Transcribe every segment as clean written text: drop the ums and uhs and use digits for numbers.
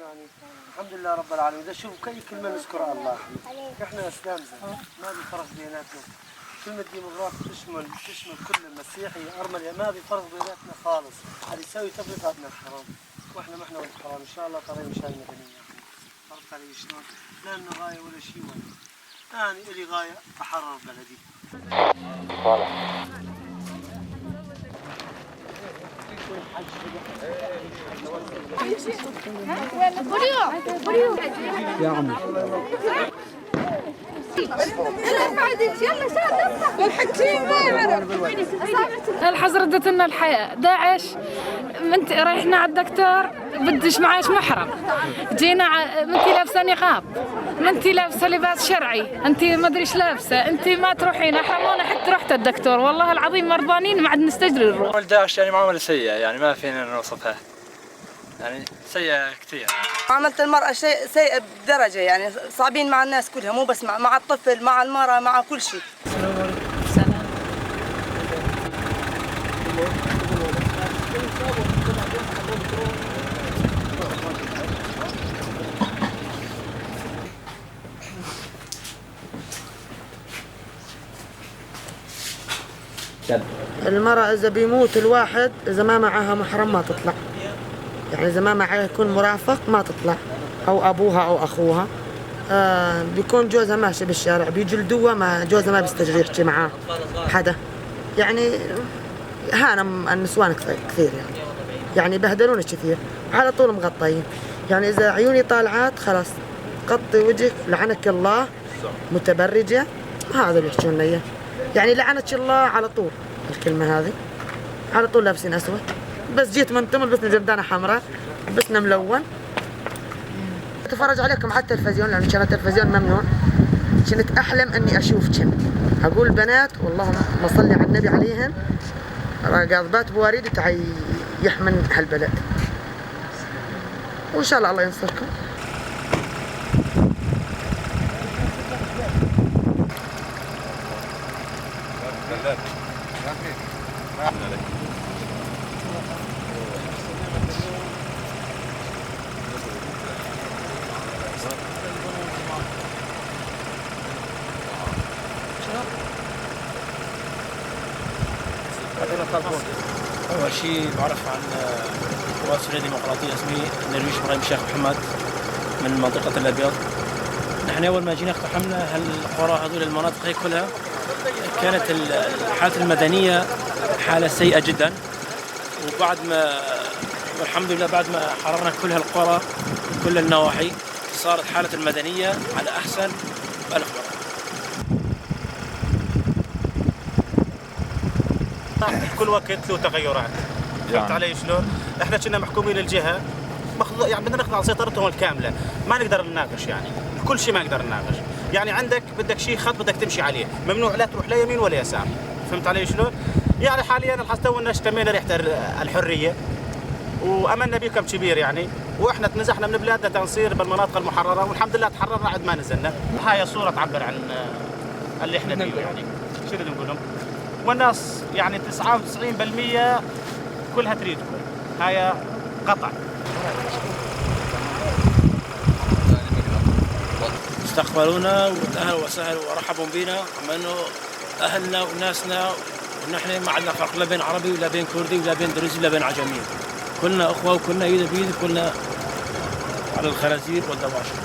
يعني الحمد لله رب العالمين. إذا شوف كل كلمة نذكر الله، إحنا إسلام ما في فرق بيناتنا. كلمة ديمقراطي تشمل كل المسيحي أرمني، ما في فرق بيناتنا خالص. هذا يسوي تفرقة من الحرام، وإحنا ما إحنا والحرام إن شاء الله طريق مشان مدنية. عرفت علي شلون؟ لا لنا غاية ولا شيء ولا. أنا إلي غاية أحرر بلدي. يا عمي الحظ ردت لنا الحياة. داعش انت رايحنا على الدكتور بدش معاش محرم، جينا انت لابسه نقاب، انت لابسه لباس شرعي، انت ما ادري ايش لابسه، انت ما تروحين. حرمونا حتى رحت الدكتور والله العظيم مرضانين ما عاد نستجري نروح. معاملة داعش يعني معاملة سيئة، يعني ما فينا نوصفها، يعني سيئة كثير. معاملة المرأة شيء سيء بدرجة، يعني صعبين مع الناس كلها، مو بس مع الطفل، مع المرأة، مع كل شيء. المرأة إذا بيموت الواحد إذا ما معها محرم ما تطلع، يعني إذا ما معها يكون مرافق ما تطلع، أو أبوها أو أخوها. بيكون جوزها ماشي بالشارع بيجلدوها، ما جوزها ما بيستجري يحكي معاه حدا، يعني هانا النسوان كثير يعني بهدلونا كثير، على طول مغطيين. يعني إذا عيوني طالعات خلاص غطي وجهك لعنك الله، متبرجة، هذا اللي يحكون لي. يعني لعنك الله على طول، الكلمة هذه على طول لابسين أسود. بس جيت من تم لبسنا جردانة حمراء، لبسنا ملون. اتفرج عليكم على التلفزيون لأن كان التلفزيون ممنوع. كنت أحلم أني أشوفكم، أقول بنات والله ما صلي على النبي عليهن قاضبات بواريد تعي يحمن هالبلد، وإن شاء الله ينصركم. أول شيء بعرف عن قوات سوريا الديمقراطية، اسمي نرويج إبراهيم الشيخ محمد من منطقة الأبيض. نحن أول ما جينا اقتحمنا هالقرى هذول المناطق هي كلها، كانت الحالة المدنية حالة سيئة جدا، وبعد ما والحمد لله بعد ما حررنا كل هالقرى كل النواحي صارت حالة المدنية على أحسن بألف مرة. كل وقت له تغيرات، فهمت علي شلون؟ احنا كنا محكومين الجهه يعني بدنا ناخذ على سيطرتهم الكامله، ما نقدر نناقش يعني كل شيء ما نقدر نناقش، يعني عندك بدك شيء خط بدك تمشي عليه، ممنوع لا تروح لا يمين ولا يسار، فهمت علي شلون؟ يعني حاليا الحظ تونا اشتمينا ريحه الحريه واملنا بكم كبير يعني، واحنا تنزحنا من بلادنا تنصير بالمناطق المحرره، والحمد لله تحررنا عد ما نزلنا. هاي صوره تعبر عن اللي احنا فيه يعني، شو بدنا نقول لهم؟ والناس يعني 99% كلها تريدكم، هاي قطع. استقبلونا واهلا وسهلا ورحبوا بنا، مع انه اهلنا وناسنا، ونحن ما عندنا فرق لا بين عربي ولا بين كردي ولا بين درزي ولا بين عجمي، كلنا اخوه وكلنا يد بيد، كلنا على الخنازير والدواشر.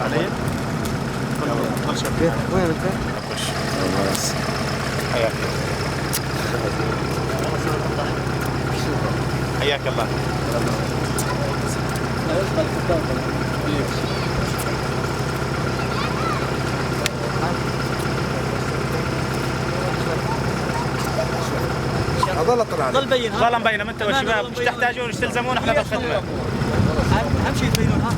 علي؟ وين انت؟ حياك حياك الله. ظل بين ظل مبين انت والشباب مش تحتاجون مش تلزمون احنا بالخدمه. اهم شيء تبينون ها.